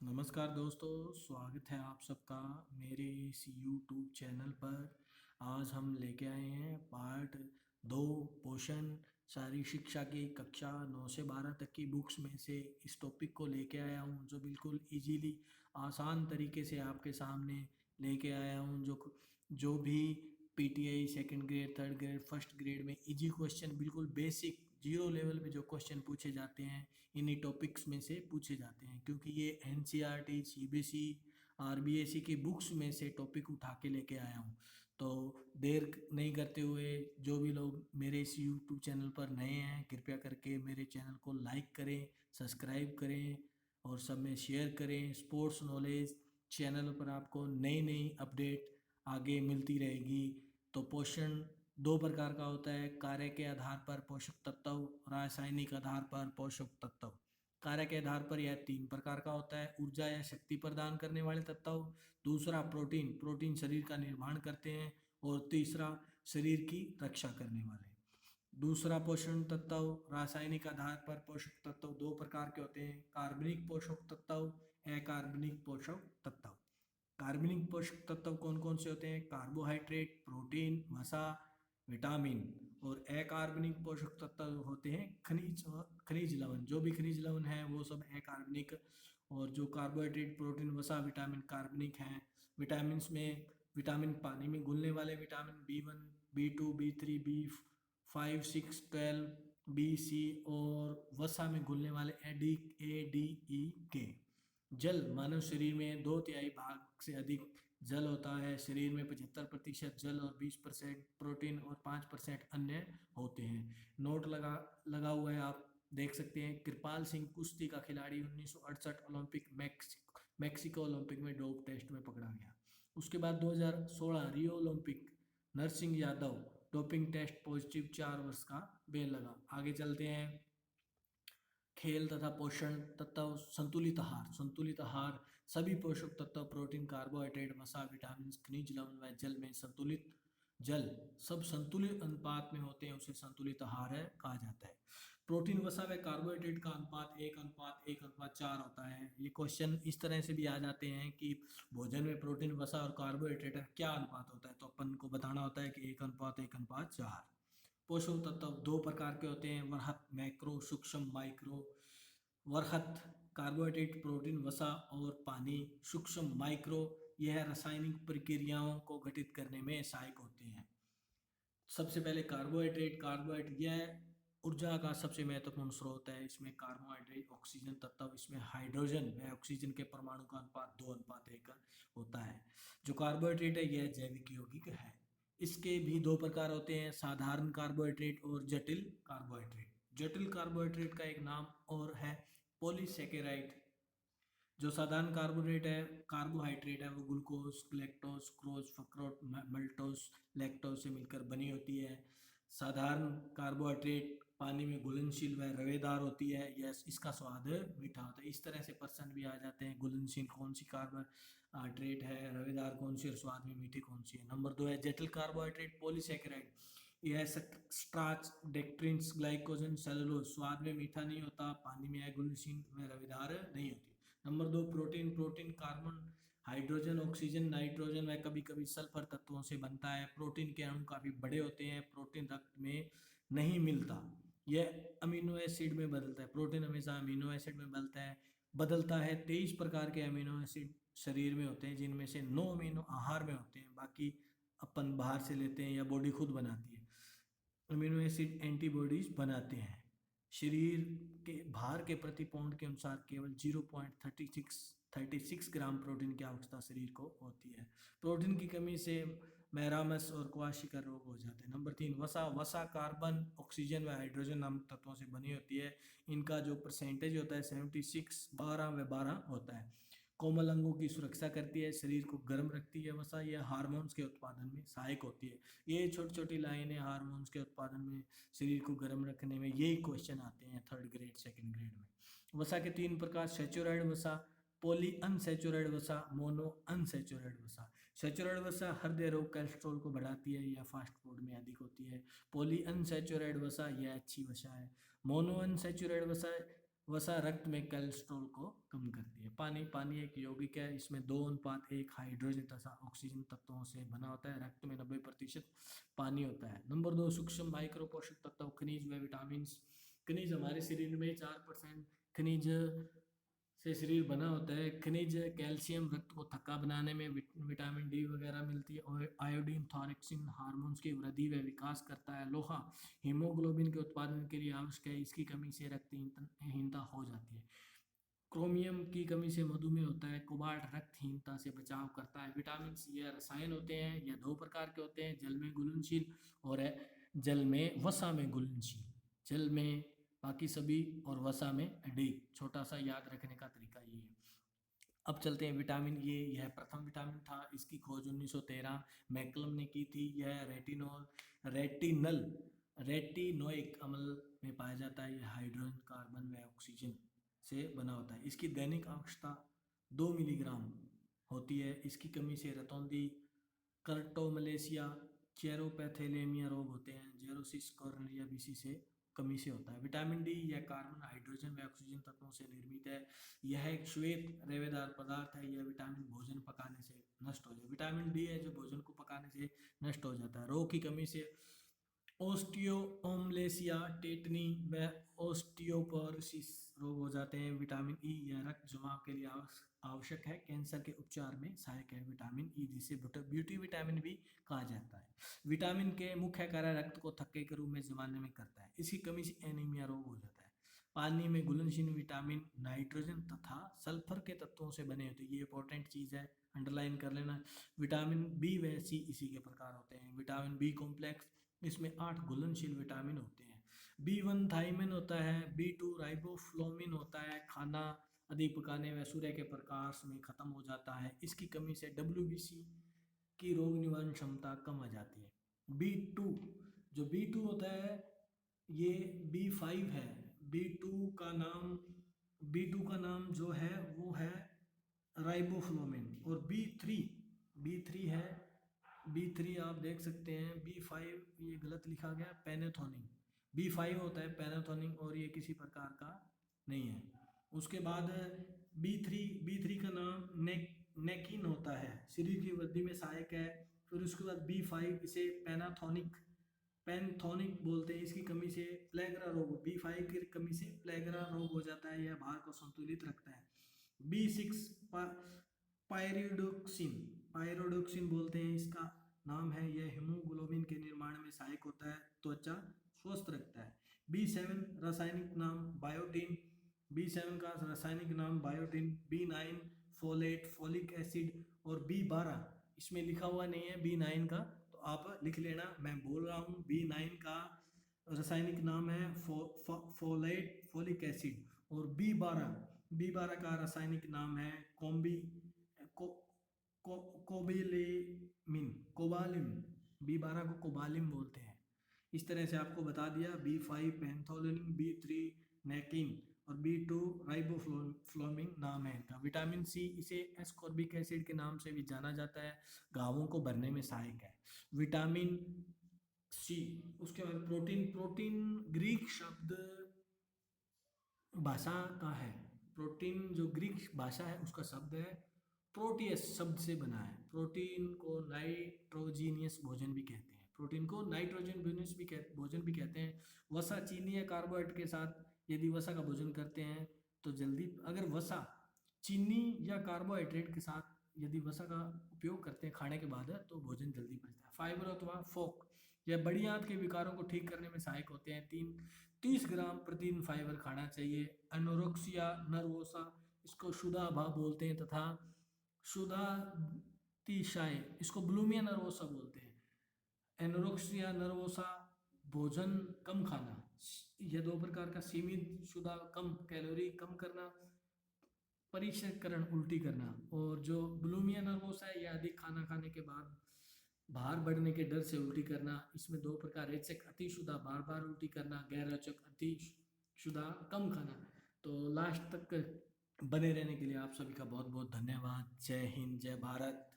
नमस्कार दोस्तों, स्वागत है आप सबका मेरे इस यूट्यूब चैनल पर। आज हम लेके आए हैं पार्ट 2 पोषण शारीरिक शिक्षा की कक्षा 9 से 12 तक की बुक्स में से इस टॉपिक को लेके आया हूँ, जो बिल्कुल इजीली आसान तरीके से आपके सामने लेके आया हूँ। जो भी PTI second grade, third grade, first grade में इजी क्वेश्चन, बिल्कुल बेसिक जीरो लेवल पे जो क्वेश्चन पूछे जाते हैं, इन्हीं टॉपिक्स में से पूछे जाते हैं, क्योंकि ये एनसीईआरटी, सीबीएसई, आरबीएसई की बुक्स में से टॉपिक उठा के लेके आया हूँ। तो देर नहीं करते हुए, जो भी लोग मेरे इस यूट्यूब चैनल पर नए हैं, कृपया करके मेरे चैनल को लाइक करें, सब्सक्राइब करें और सब में शेयर करें। स्पोर्ट्स नॉलेज चैनल पर आपको नई नई अपडेट आगे मिलती रहेगी। तो पोषण दो प्रकार का होता है: कार्य के आधार पर पोषक तत्व, रासायनिक आधार पर पोषक तत्व। कार्य के आधार पर यह 3 प्रकार का होता है: ऊर्जा या शक्ति प्रदान करने वाले तत्व, दूसरा प्रोटीन, प्रोटीन शरीर का निर्माण करते हैं, और तीसरा शरीर की रक्षा करने वाले। दूसरा पोषण तत्व, रासायनिक आधार पर पोषक तत्व 2 प्रकार के होते हैं: कार्बनिक पोषक तत्व, अकार्बनिक पोषक तत्व। कार्बनिक पोषक तत्व कौन कौन से होते हैं? कार्बोहाइड्रेट, प्रोटीन, वसा, विटामिन। और अकार्बनिक पोषक तत्व होते हैं खनिज लवण। जो भी खनिज लवण है वो सब अकार्बनिक, और जो कार्बोहाइड्रेट, प्रोटीन, वसा, विटामिन कार्बनिक हैं। विटामिन में विटामिन पानी में घुलने वाले vitamin B1, B2, B3, B5, 6, 12, B, C, और वसा में घुलने वाले A, D, E, K। जल, मानव शरीर में 2/3 भाग से अधिक जल होता है। शरीर में 75% जल और 20% प्रोटीन और 5% अन्य होते हैं। नोट लगा लगा हुआ है, आप देख सकते हैं। कृपाल सिंह कुश्ती का खिलाड़ी 1968 ओलंपिक मैक्सिको ओलंपिक में डोप टेस्ट में पकड़ा गया। उसके बाद 2016 Rio Olympic, Narsingh Yadav doping test positive, 4 वर्ष का बेल लगा। आगे चलते हैं। खेल तथा पोषण तत्व, संतुलित आहार। संतुलित आहार सभी पोषक तत्व, प्रोटीन, कार्बोहाइड्रेट, वसा, विटामिन, खनिज लवण व जल में संतुलित, जल सब संतुलित अनुपात में होते हैं, उसे संतुलित आहार है कहा जाता है। प्रोटीन, वसा व कार्बोहाइड्रेट का अनुपात 1:1:4 होता है। ये क्वेश्चन इस तरह से भी आ जाते हैं कि भोजन में प्रोटीन, वसा और कार्बोहाइड्रेट का क्या अनुपात होता है, तो अपन को बताना होता है कि 1:1:4। पोषक तत्व 2 प्रकार के होते हैं: वृहत, मैक्रो, सूक्ष्म, माइक्रो। वृहत कार्बोहाइड्रेट, प्रोटीन, वसा और पानी। सूक्ष्म माइक्रो, यह रासायनिक प्रक्रियाओं को घटित करने में सहायक होते हैं। सबसे पहले कार्बोहाइड्रेट। कार्बोहाइड्रेट यह ऊर्जा का सबसे महत्वपूर्ण स्रोत है। इसमें कार्बोहाइड्रेट, ऑक्सीजन तत्व, इसमें हाइड्रोजन व ऑक्सीजन के परमाणु का अनुपात 2:1 होता है। जो कार्बोहाइड्रेट है यह जैविक यौगिक है। इसके भी 2 प्रकार होते हैं: साधारण कार्बोहाइड्रेट और जटिल कार्बोहाइड्रेट। जटिल कार्बोहाइड्रेट का एक नाम और है पॉलीसेकेराइड। जो साधारण कार्बोहाइड्रेट है वो ग्लूकोज, ग्लैक्टोज, क्रोज, फक्रोट, मल्टोज, लैक्टोज से मिलकर बनी होती है। साधारण कार्बोहाइड्रेट पानी में घुलनशील व रवेदार होती है। यह इसका स्वाद मीठा होता है। इस तरह से प्रश्न भी आ जाते हैं: घुलनशील कौन सी कार्बोहाइड्रेट है, रवेदार कौन सी और स्वाद में मीठी कौन सी है। नंबर 2 है जटिल कार्बोहाइड्रेट, पॉलीसेकेराइड। यह स्टार्च, डेक्ट्रिन्स, ग्लाइकोजन, सेलुलोज, स्वाद में मीठा नहीं होता, पानी में है, घुलनशील व रवेदार नहीं होती। Number 2 protein. Protein carbon, hydrogen, oxygen, nitrogen व कभी कभी सल्फर तत्वों से बनता है। प्रोटीन के अणु काफी बड़े होते हैं। प्रोटीन रक्त में नहीं मिलता, यह अमीनो एसिड में बदलता है। प्रोटीन हमेशा अमीनो एसिड में बदलता है। 23 प्रकार के अमीनो एसिड शरीर में होते हैं, जिनमें से 9 अमीनो आहार में होते हैं, बाकी अपन बाहर से लेते हैं या बॉडी खुद बनाती है। अमीनो एसिड एंटीबॉडीज बनाते हैं। शरीर के भार के प्रति पाउंड के अनुसार केवल 0.36 ग्राम प्रोटीन की आवश्यकता शरीर को होती है। प्रोटीन की कमी से मैरामस और क्वाशिका रोग हो जाते हैं। नंबर 3 वसा। वसा कार्बन, ऑक्सीजन व हाइड्रोजन नामक तत्वों से बनी होती है। इनका जो परसेंटेज होता है 76, 12 व 12 होता है। कोमल अंगों की सुरक्षा करती है, शरीर को गर्म रखती है। वसा यह हार्मोन्स के उत्पादन में सहायक होती है। ये छोटी छोटी लाइनें हार्मोन्स के उत्पादन में, शरीर को गर्म रखने में, यही क्वेश्चन आते हैं थर्ड ग्रेड, सेकंड ग्रेड में। वसा के 3 प्रकार: सैचुराइड वसा, पॉली अनसैचुराइड वसा, मोनो अनसैचुराइड वसा। सैचुराइड वसा हृदय रोग, कोलेस्ट्रॉल को बढ़ाती है, यह फास्ट फूड में अधिक होती है। पॉली अनसैचुराइड वसा यह अच्छी वसा है। मोनो अनसैचुराइड वसा वसा रक्त में कोलेस्ट्रॉल को कम करती है। पानी एक यौगिक है, इसमें 2:1 हाइड्रोजन तथा ऑक्सीजन तत्वों से बना होता है। रक्त में 90% पानी होता है। नंबर 2, सूक्ष्म माइक्रो पोषक तत्व, खनिज व विटामिन। खनिज हमारे शरीर में 4% खनिज से शरीर बना होता है। खनिज कैल्शियम रक्त को थक्का बनाने में, विटामिन डी वगैरह मिलती है। और आयोडीन थायरोक्सिन हार्मोन्स की वृद्धि व विकास करता है। लोहा हीमोग्लोबिन के उत्पादन के लिए आवश्यक है, इसकी कमी से रक्तहीनता हो जाती है। क्रोमियम की कमी से मधुमेह होता है। कोबाल्ट रक्तहीनता से बचाव करता है। विटामिन सी या रसायन होते हैं, यह 2 प्रकार के होते हैं, जल में घुलनशील और जल में वसा में घुलनशील। जल में बाकी सभी और वसा में डी। छोटा सा याद रखने का तरीका ये है। अब चलते हैं विटामिन ए। यह प्रथम विटामिन था, इसकी खोज 1913 मैकलम ने की थी। यह रेटिनोइक अम्ल में पाया जाता है। यह हाइड्रोजन, कार्बन व ऑक्सीजन से बना होता है। इसकी दैनिक आवश्यकता 2 मिलीग्राम होती है। इसकी कमी से रतौंधी, कर्टोमलेशिया, चेरोपैथेलेमिया रोग होते हैं। जेरोसिस कॉर्निया बीसी से कमी से होता है। विटामिन डी यह कार्बन, हाइड्रोजन व ऑक्सीजन तत्वों से निर्मित है। यह एक श्वेत रेवेदार पदार्थ है। यह विटामिन भोजन पकाने से नष्ट हो जाए। विटामिन डी है जो भोजन को पकाने से नष्ट हो जाता है। रोग की कमी से ओस्टियोमलेशिया, टेटनी व ओस्टियोपोरोसिस रोग हो जाते हैं। विटामिन ई यह रक्त जमाव के लिए आवश्यक है। कैंसर के उपचार में सहायक है विटामिन ई, जिसे ब्यूटी विटामिन भी कहा जाता है। विटामिन के मुख्य कार्य रक्त को थक्के के रूप में जमाने में करता है। इसकी कमी से एनीमिया रोग हो जाता है। पानी में घुलनशील विटामिन नाइट्रोजन तथा सल्फर के तत्वों से बने होते हैं। ये इंपॉर्टेंट चीज़ है, अंडरलाइन कर लेना। विटामिन बी व सी इसी के प्रकार होते हैं। विटामिन बी कॉम्प्लेक्स, इसमें 8 घुलनशील विटामिन होते हैं। B1 थाइमिन होता है। B2 राइबोफ्लोविन होता है। खाना अधिक पकाने व सूर्य के प्रकाश में खत्म हो जाता है। इसकी कमी से WBC की रोग निवारण क्षमता कम हो जाती है। B2 जो B2 होता है ये B5 है। B2 का नाम जो है वो है राइबोफ्लोविन। और B3 है। B3 आप देख सकते हैं। B5 ये गलत लिखा गया, पेनेथोनिन। B5 होता है पेनेथोनिन और ये किसी प्रकार का नहीं है। उसके बाद B3 का नाम नेकिन होता है, शरीर की वृद्धि में सहायक है। फिर उसके बाद B5 इसे पैंथोनिक बोलते हैं। इसकी कमी से प्लेगरा रोग, B5 की कमी से प्लेगरा रोग हो जाता है। यह भार को संतुलित रखता है। B6 पायरोडोक्सिन बोलते हैं, इसका नाम है। यह हीमोग्लोबिन के निर्माण में सहायक होता है, त्वचा स्वस्थ रखता है। B7 रासायनिक नाम बायोटिन। B7 का रासायनिक नाम biotin. B9 folate, folic acid. और B12 इसमें लिखा हुआ नहीं है B9 का, तो आप लिख लेना, मैं बोल रहा हूँ। B9 का रासायनिक नाम है फोलेट, फोलिक एसिड। और B12 का रासायनिक नाम है कोबालिम। B12 को कोबालिम बोलते हैं। इस तरह से आपको बता दिया। B5 पैंथोलिन, B3 नेकिन और B2 राइबोफ्लोविन नाम है इनका। विटामिन सी, इसे एस्कॉर्बिक एसिड के नाम से भी जाना जाता है, घावों को भरने में सहायक है विटामिन सी। उसके बाद प्रोटीन ग्रीक शब्द भाषा का है। प्रोटीन जो ग्रीक भाषा है उसका शब्द है प्रोटियस शब्द से बना है। प्रोटीन को नाइट्रोजीनियस भोजन भी कहते हैं। प्रोटीन को नाइट्रोजन भोजन भी कहते हैं। वसा चीनी या कार्बोहाइड्रेट के साथ यदि वसा का भोजन करते हैं तो जल्दी, अगर वसा चीनी या कार्बोहाइड्रेट के साथ यदि वसा का उपयोग करते हैं खाने के बाद तो भोजन जल्दी पचता है। फाइबर अथवा फोक यह बड़ी आंत के विकारों को ठीक करने में सहायक होते हैं। 30 ग्राम प्रतिदिन फाइबर खाना चाहिए। एनोरेक्सिया नर्वोसा, इसको क्षुधाभाव बोलते हैं, तथा क्षुधातिशाय, इसको बुलिमिया नर्वोसा बोलते हैं। एनोरेक्सिया नर्वोसा भोजन कम खाना, यह 2 प्रकार का, सीमित क्षुधा, कम कैलोरी कम करना, परिचयकरण उल्टी करना। और जो बुलिमिया नर्वोसा है यह अधिक खाना खाने के बाद भार बढ़ने के डर से उल्टी करना। इसमें 2 प्रकार, रेचक अति क्षुधा, बार बार उल्टी करना, गैर रेचक अति क्षुधा, कम खाना। तो लास्ट तक बने रहने के लिए आप सभी का बहुत बहुत धन्यवाद। जय हिंद, जय भारत।